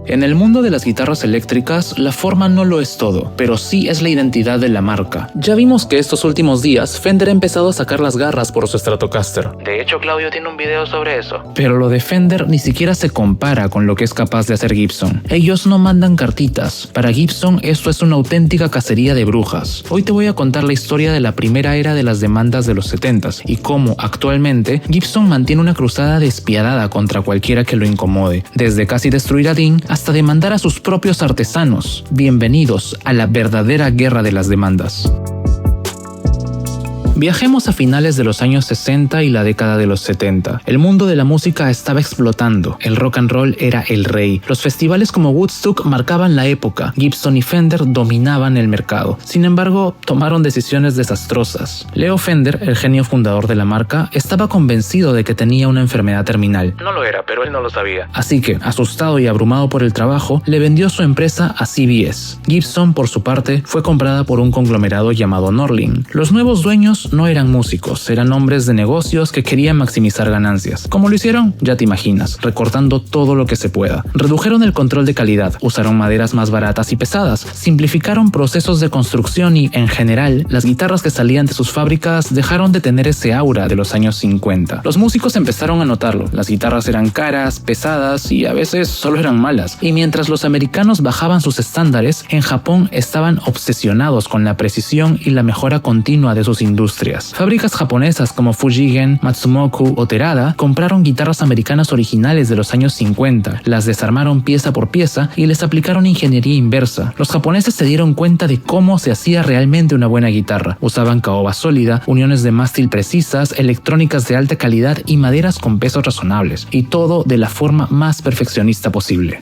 En el mundo de las guitarras eléctricas, la forma no lo es todo, pero sí es la identidad de la marca. Ya vimos que estos últimos días Fender ha empezado a sacar las garras por su Stratocaster. De hecho, Claudio tiene un video sobre eso. Pero lo de Fender ni siquiera se compara con lo que es capaz de hacer Gibson. Ellos no mandan cartitas. Para Gibson esto es una auténtica cacería de brujas. Hoy te voy a contar la historia de la primera era de las demandas de los 70s y cómo, actualmente, Gibson mantiene una cruzada despiadada contra cualquiera que lo incomode, desde casi destruir a Dean hasta demandar a sus propios artesanos. Bienvenidos a la verdadera guerra de las demandas. Viajemos a finales de los años 60 y la década de los 70. El mundo de la música estaba explotando. El rock and roll era el rey. Los festivales como Woodstock marcaban la época. Gibson y Fender dominaban el mercado. Sin embargo, tomaron decisiones desastrosas. Leo Fender, el genio fundador de la marca, estaba convencido de que tenía una enfermedad terminal. No lo era, pero él no lo sabía. Así que, asustado y abrumado por el trabajo, le vendió su empresa a CBS. Gibson, por su parte, fue comprada por un conglomerado llamado Norlin. Los nuevos dueños no eran músicos, eran hombres de negocios que querían maximizar ganancias. ¿Cómo lo hicieron? Ya te imaginas, recortando todo lo que se pueda. Redujeron el control de calidad, usaron maderas más baratas y pesadas, simplificaron procesos de construcción y, en general, las guitarras que salían de sus fábricas dejaron de tener ese aura de los años 50. Los músicos empezaron a notarlo. Las guitarras eran caras, pesadas y a veces solo eran malas. Y mientras los americanos bajaban sus estándares, en Japón estaban obsesionados con la precisión y la mejora continua de sus industrias. Fábricas japonesas como Fujigen, Matsumoku o Terada compraron guitarras americanas originales de los años 50, las desarmaron pieza por pieza y les aplicaron ingeniería inversa. Los japoneses se dieron cuenta de cómo se hacía realmente una buena guitarra. Usaban caoba sólida, uniones de mástil precisas, electrónicas de alta calidad y maderas con pesos razonables, y todo de la forma más perfeccionista posible.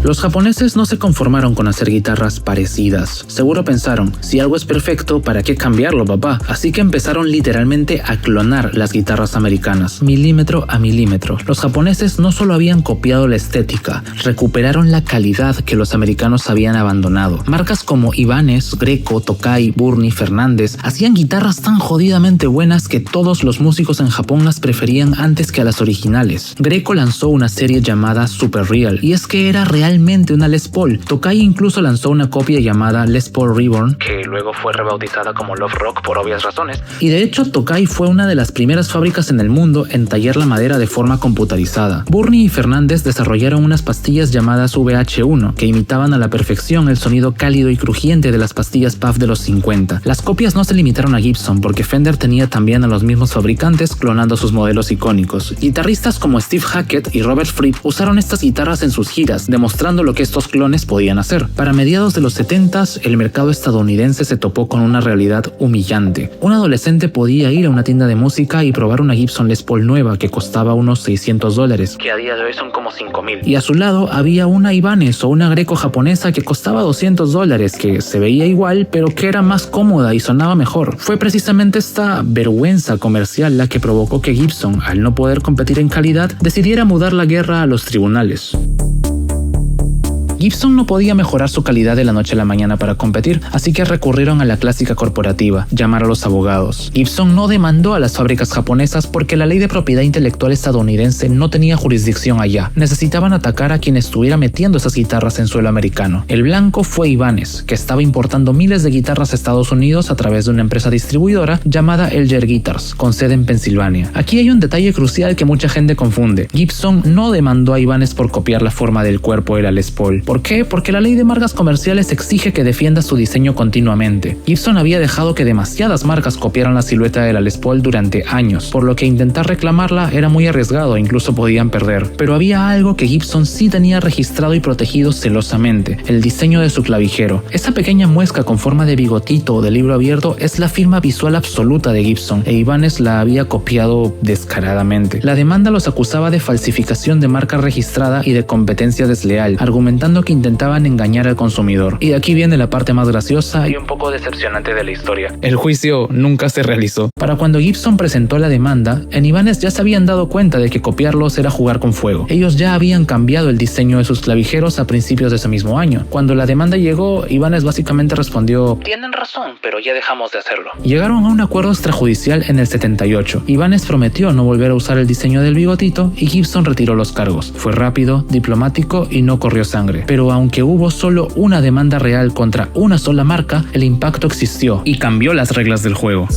Los japoneses no se conformaron con hacer guitarras parecidas. Seguro pensaron, si algo es perfecto, ¿para qué cambiarlo, papá? Así que empezaron literalmente a clonar las guitarras americanas, milímetro a milímetro. Los japoneses no solo habían copiado la estética, recuperaron la calidad que los americanos habían abandonado. Marcas como Ibanez, Greco, Tokai, Burny, Fernández hacían guitarras tan jodidamente buenas que todos los músicos en Japón las preferían antes que a las originales. Greco lanzó una serie llamada Super Real, y es que era realmente una Les Paul. Tokai incluso lanzó una copia llamada Les Paul Reborn, que luego fue rebautizada como Love Rock por obvias razones. Y de hecho, Tokai fue una de las primeras fábricas en el mundo en tallar la madera de forma computarizada. Burny y Fernández desarrollaron unas pastillas llamadas VH1, que imitaban a la perfección el sonido cálido y crujiente de las pastillas Puff de los 50. Las copias no se limitaron a Gibson, porque Fender tenía también a los mismos fabricantes clonando sus modelos icónicos. Guitarristas como Steve Hackett y Robert Fripp usaron estas guitarras en sus giras, demostrando lo que estos clones podían hacer. Para mediados de los 70s, el mercado estadounidense se topó con una realidad humillante. Un adolescente podía ir a una tienda de música y probar una Gibson Les Paul nueva que costaba unos $600, que a día de hoy son como $5,000. Y a su lado había una Ibanez o una Greco japonesa que costaba $200, que se veía igual, pero que era más cómoda y sonaba mejor. Fue precisamente esta vergüenza comercial la que provocó que Gibson, al no poder competir en calidad, decidiera mudar la guerra a los tribunales. Gibson no podía mejorar su calidad de la noche a la mañana para competir, así que recurrieron a la clásica corporativa, llamar a los abogados. Gibson no demandó a las fábricas japonesas porque la ley de propiedad intelectual estadounidense no tenía jurisdicción allá. Necesitaban atacar a quien estuviera metiendo esas guitarras en suelo americano. El blanco fue Ibanez, que estaba importando miles de guitarras a Estados Unidos a través de una empresa distribuidora llamada Elger Guitars, con sede en Pensilvania. Aquí hay un detalle crucial que mucha gente confunde. Gibson no demandó a Ibanez por copiar la forma del cuerpo de la Les Paul. ¿Por qué? Porque la ley de marcas comerciales exige que defienda su diseño continuamente. Gibson había dejado que demasiadas marcas copiaran la silueta de la Les Paul durante años, por lo que intentar reclamarla era muy arriesgado e incluso podían perder. Pero había algo que Gibson sí tenía registrado y protegido celosamente: el diseño de su clavijero. Esa pequeña muesca con forma de bigotito o de libro abierto es la firma visual absoluta de Gibson, e Ibanez la había copiado descaradamente. La demanda los acusaba de falsificación de marca registrada y de competencia desleal, argumentando demostrando que intentaban engañar al consumidor. Y aquí viene la parte más graciosa y un poco decepcionante de la historia. El juicio nunca se realizó. Para cuando Gibson presentó la demanda, en Ibanez ya se habían dado cuenta de que copiarlos era jugar con fuego. Ellos ya habían cambiado el diseño de sus clavijeros a principios de ese mismo año. Cuando la demanda llegó, Ibanez básicamente respondió: tienen razón, pero ya dejamos de hacerlo. Llegaron a un acuerdo extrajudicial en el 78. Ibanez prometió no volver a usar el diseño del bigotito y Gibson retiró los cargos. Fue rápido, diplomático y no corrió sangre. Pero aunque hubo solo una demanda real contra una sola marca, el impacto existió y cambió las reglas del juego.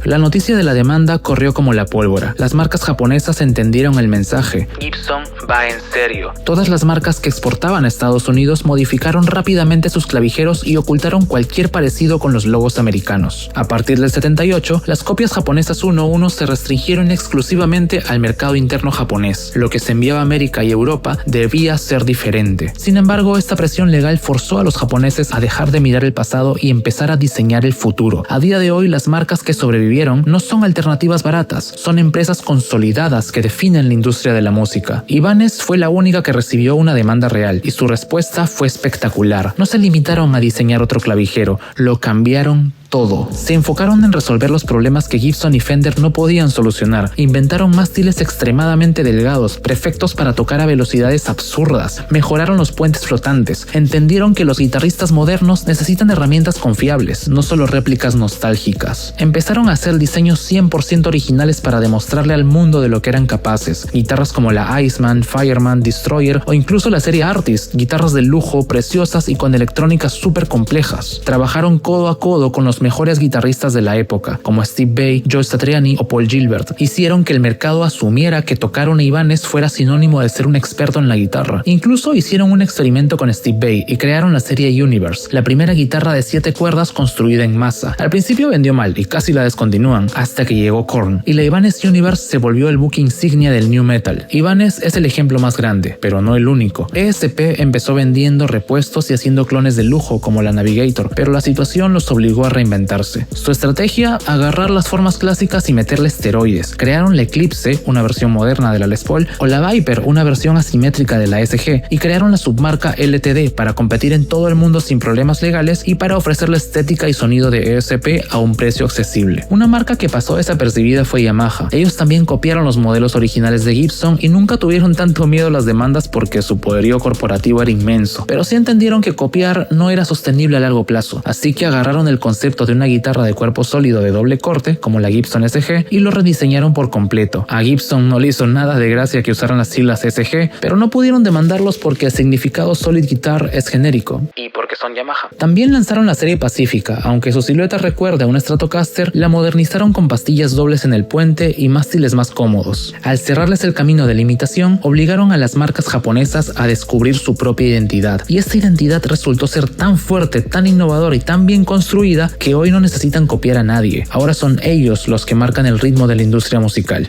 La noticia de la demanda corrió como la pólvora. Las marcas japonesas entendieron el mensaje. Gibson va en serio. Todas las marcas que exportaban a Estados Unidos modificaron rápidamente sus clavijeros y ocultaron cualquier parecido con los logos americanos. A partir del 78, las copias japonesas 1-1 se restringieron exclusivamente al mercado interno japonés. Lo que se enviaba a América y Europa debía ser diferente. Sin embargo, esta presión legal forzó a los japoneses a dejar de mirar el pasado y empezar a diseñar el futuro. A día de hoy, las marcas que sobrevivieron no son alternativas baratas, son empresas consolidadas que definen la industria de la música. Ibanez fue la única que recibió una demanda real y su respuesta fue espectacular. No se limitaron a diseñar otro clavijero, lo cambiaron todo. Se enfocaron en resolver los problemas que Gibson y Fender no podían solucionar. Inventaron mástiles extremadamente delgados, perfectos para tocar a velocidades absurdas. Mejoraron los puentes flotantes. Entendieron que los guitarristas modernos necesitan herramientas confiables, no solo réplicas nostálgicas. Empezaron a hacer diseños 100% originales para demostrarle al mundo de lo que eran capaces. Guitarras como la Iceman, Fireman, Destroyer o incluso la serie Artist, guitarras de lujo, preciosas y con electrónicas súper complejas. Trabajaron codo a codo con los mejores guitarristas de la época, como Steve Vai, Joe Satriani o Paul Gilbert. Hicieron que el mercado asumiera que tocar una Ibanez fuera sinónimo de ser un experto en la guitarra. Incluso hicieron un experimento con Steve Vai y crearon la serie Universe, la primera guitarra de 7 cuerdas construida en masa. Al principio vendió mal y casi la descontinúan, hasta que llegó Korn, y la Ibanez Universe se volvió el buque insignia del new metal. Ibanez es el ejemplo más grande, pero no el único. ESP empezó vendiendo repuestos y haciendo clones de lujo como la Navigator, pero la situación los obligó a reinventarse. Su estrategia: agarrar las formas clásicas y meterle esteroides. Crearon la Eclipse, una versión moderna de la Les Paul, o la Viper, una versión asimétrica de la SG, y crearon la submarca LTD para competir en todo el mundo sin problemas legales y para ofrecer la estética y sonido de ESP a un precio accesible. Una marca que pasó desapercibida fue Yamaha. Ellos también copiaron los modelos originales de Gibson y nunca tuvieron tanto miedo a las demandas porque su poderío corporativo era inmenso, pero sí entendieron que copiar no era sostenible a largo plazo, así que agarraron el concepto de una guitarra de cuerpo sólido de doble corte, como la Gibson SG, y lo rediseñaron por completo. A Gibson no le hizo nada de gracia que usaran las siglas SG, pero no pudieron demandarlos porque el significado Solid Guitar es genérico. Y porque son Yamaha. También lanzaron la serie Pacífica. Aunque su silueta recuerda a un Stratocaster, la modernizaron con pastillas dobles en el puente y mástiles más cómodos. Al cerrarles el camino de la imitación, obligaron a las marcas japonesas a descubrir su propia identidad. Y esta identidad resultó ser tan fuerte, tan innovadora y tan bien construida que hoy no necesitan copiar a nadie. Ahora son ellos los que marcan el ritmo de la industria musical.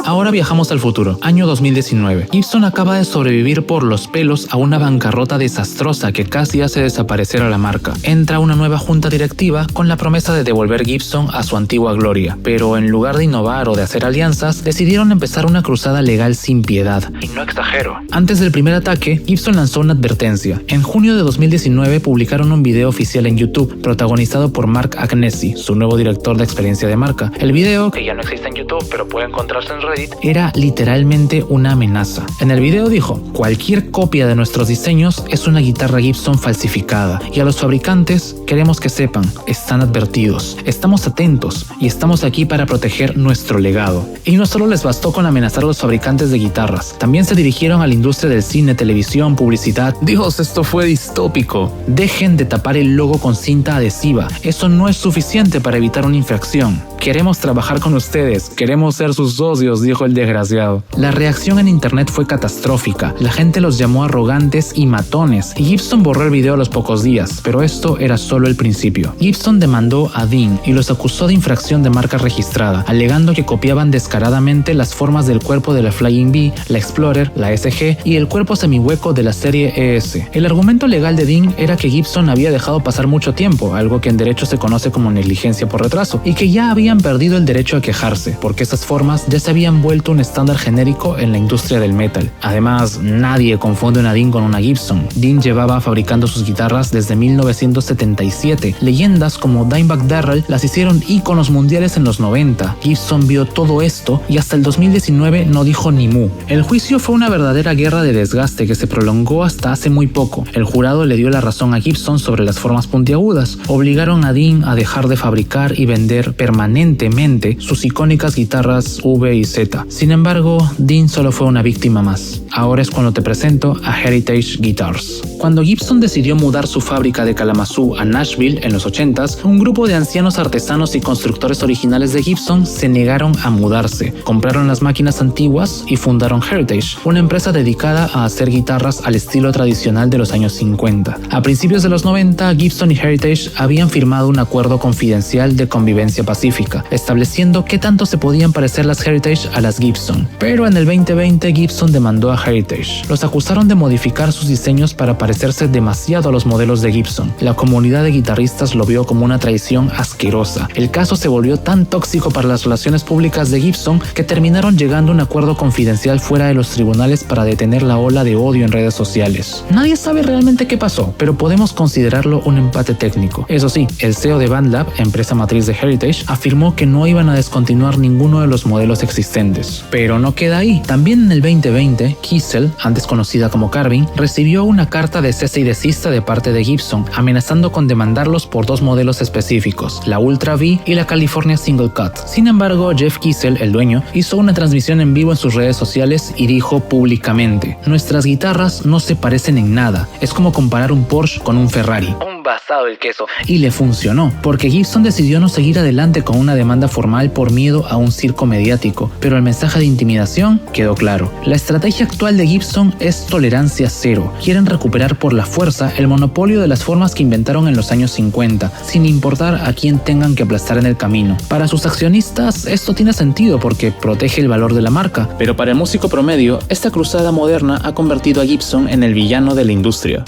Ahora viajamos al futuro, año 2019. Gibson acaba de sobrevivir por los pelos a una bancarrota desastrosa que casi hace desaparecer a la marca. Entra una nueva junta directiva con la promesa de devolver Gibson a su antigua gloria, pero en lugar de innovar o de hacer alianzas, decidieron empezar una cruzada legal sin piedad. Y no exagero. Antes del primer ataque, Gibson lanzó una advertencia. En junio de 2019 publicaron un video oficial en YouTube, protagonizado por Mark Agnesi, su nuevo director de experiencia de marca. El video, que ya no existe en YouTube pero puede encontrarse en Reddit, era literalmente una amenaza. En el video dijo: cualquier copia de nuestros diseños es una guitarra Gibson falsificada, y a los fabricantes queremos que sepan, están advertidos, estamos atentos y estamos aquí para proteger nuestro legado. Y no solo les bastó con amenazar a los fabricantes de guitarras, también se dirigieron a la industria del cine, televisión, publicidad. Dios, esto fue distópico. Dejen de tapar el logo con cinta adhesiva, eso no es suficiente para evitar una infracción. Queremos trabajar con ustedes, queremos ser sus socios, dijo el desgraciado. La reacción en internet fue catastrófica. La gente los llamó arrogantes y matones, y Gibson borró el video a los pocos días, pero esto era solo el principio. Gibson demandó a Dean y los acusó de infracción de marca registrada, alegando que copiaban descaradamente las formas del cuerpo de la Flying V, la Explorer, la SG y el cuerpo semihueco de la serie ES. El argumento legal de Dean era que Gibson había dejado pasar mucho tiempo, algo que en derecho se conoce como negligencia por retraso, y que ya habían perdido el derecho a quejarse, porque esas formas ya se habían habían vuelto un estándar genérico en la industria del metal. Además, nadie confunde una Dean con una Gibson. Dean llevaba fabricando sus guitarras desde 1977. Leyendas como Dimebag Darrell las hicieron íconos mundiales en los 90. Gibson vio todo esto y hasta el 2019 no dijo ni mu. El juicio fue una verdadera guerra de desgaste que se prolongó hasta hace muy poco. El jurado le dio la razón a Gibson sobre las formas puntiagudas. Obligaron a Dean a dejar de fabricar y vender permanentemente sus icónicas guitarras V y Z. Sin embargo, Dean solo fue una víctima más. Ahora es cuando te presento a Heritage Guitars. Cuando Gibson decidió mudar su fábrica de Kalamazoo a Nashville en los 80s, un grupo de ancianos artesanos y constructores originales de Gibson se negaron a mudarse. Compraron las máquinas antiguas y fundaron Heritage, una empresa dedicada a hacer guitarras al estilo tradicional de los años 50. A principios de los 90, Gibson y Heritage habían firmado un acuerdo confidencial de convivencia pacífica, estableciendo qué tanto se podían parecer las Heritage a las Gibson. Pero en el 2020, Gibson demandó a Heritage. Los acusaron de modificar sus diseños para parecerse demasiado a los modelos de Gibson. La comunidad de guitarristas lo vio como una traición asquerosa. El caso se volvió tan tóxico para las relaciones públicas de Gibson que terminaron llegando a un acuerdo confidencial fuera de los tribunales para detener la ola de odio en redes sociales. Nadie sabe realmente qué pasó, pero podemos considerarlo un empate técnico. Eso sí, el CEO de BandLab, empresa matriz de Heritage, afirmó que no iban a descontinuar ninguno de los modelos existentes. Pero no queda ahí. También en el 2020, Kiesel, antes conocida como Carvin, recibió una carta de cese y desista de parte de Gibson, amenazando con demandarlos por dos modelos específicos, la Ultra V y la California Single Cut. Sin embargo, Jeff Kiesel, el dueño, hizo una transmisión en vivo en sus redes sociales y dijo públicamente: "Nuestras guitarras no se parecen en nada, es como comparar un Porsche con un Ferrari". Basado el queso. Y le funcionó, porque Gibson decidió no seguir adelante con una demanda formal por miedo a un circo mediático, pero el mensaje de intimidación quedó claro. La estrategia actual de Gibson es tolerancia cero. Quieren recuperar por la fuerza el monopolio de las formas que inventaron en los años 50, sin importar a quién tengan que aplastar en el camino. Para sus accionistas esto tiene sentido porque protege el valor de la marca, pero para el músico promedio, esta cruzada moderna ha convertido a Gibson en el villano de la industria.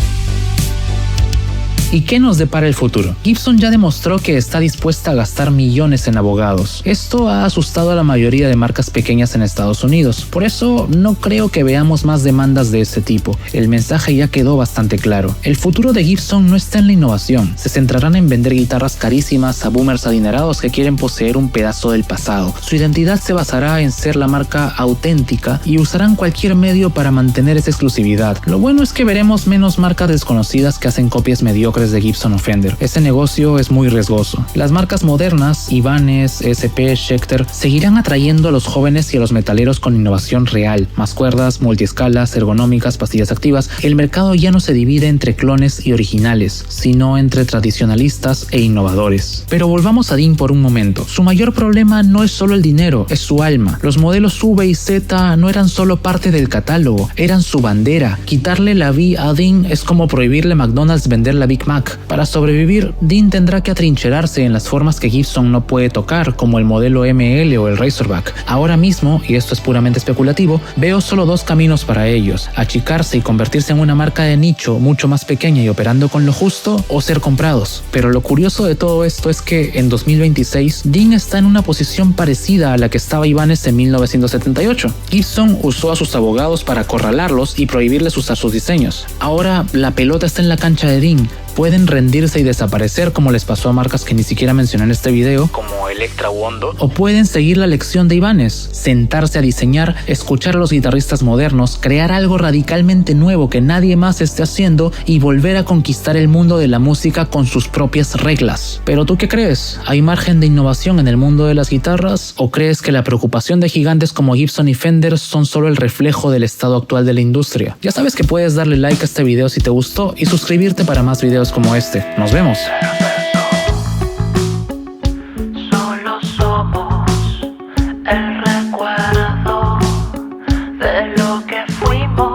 ¿Y qué nos depara el futuro? Gibson ya demostró que está dispuesta a gastar millones en abogados. Esto ha asustado a la mayoría de marcas pequeñas en Estados Unidos. Por eso no creo que veamos más demandas de este tipo. El mensaje ya quedó bastante claro. El futuro de Gibson no está en la innovación. Se centrarán en vender guitarras carísimas a boomers adinerados que quieren poseer un pedazo del pasado. Su identidad se basará en ser la marca auténtica y usarán cualquier medio para mantener esa exclusividad. Lo bueno es que veremos menos marcas desconocidas que hacen copias mediocres de Gibson o Fender. Ese negocio es muy riesgoso. Las marcas modernas, Ibanez, SP, Schecter, seguirán atrayendo a los jóvenes y a los metaleros con innovación real. Más cuerdas, multiescalas, ergonómicas, pastillas activas. El mercado ya no se divide entre clones y originales, sino entre tradicionalistas e innovadores. Pero volvamos a Dean por un momento. Su mayor problema no es solo el dinero, es su alma. Los modelos V y Z no eran solo parte del catálogo, eran su bandera. Quitarle la V a Dean es como prohibirle a McDonald's vender la Big Mac. Para sobrevivir, Dean tendrá que atrincherarse en las formas que Gibson no puede tocar, como el modelo ML o el Razorback. Ahora mismo, y esto es puramente especulativo, veo solo dos caminos para ellos: achicarse y convertirse en una marca de nicho mucho más pequeña y operando con lo justo, o ser comprados. Pero lo curioso de todo esto es que en 2026, Dean está en una posición parecida a la que estaba Ibanez en 1978. Gibson usó a sus abogados para acorralarlos y prohibirles usar sus diseños. Ahora la pelota está en la cancha de Dean. Pueden rendirse y desaparecer como les pasó a marcas que ni siquiera mencioné en este video, como Electra Wondo, o pueden seguir la lección de Ibanez, sentarse a diseñar, escuchar a los guitarristas modernos, crear algo radicalmente nuevo que nadie más esté haciendo y volver a conquistar el mundo de la música con sus propias reglas. ¿Pero tú qué crees? ¿Hay margen de innovación en el mundo de las guitarras? ¿O crees que la preocupación de gigantes como Gibson y Fender son solo el reflejo del estado actual de la industria? Ya sabes que puedes darle like a este video si te gustó y suscribirte para más videos como este. Nos vemos. Solo somos el recuerdo de lo que fuimos.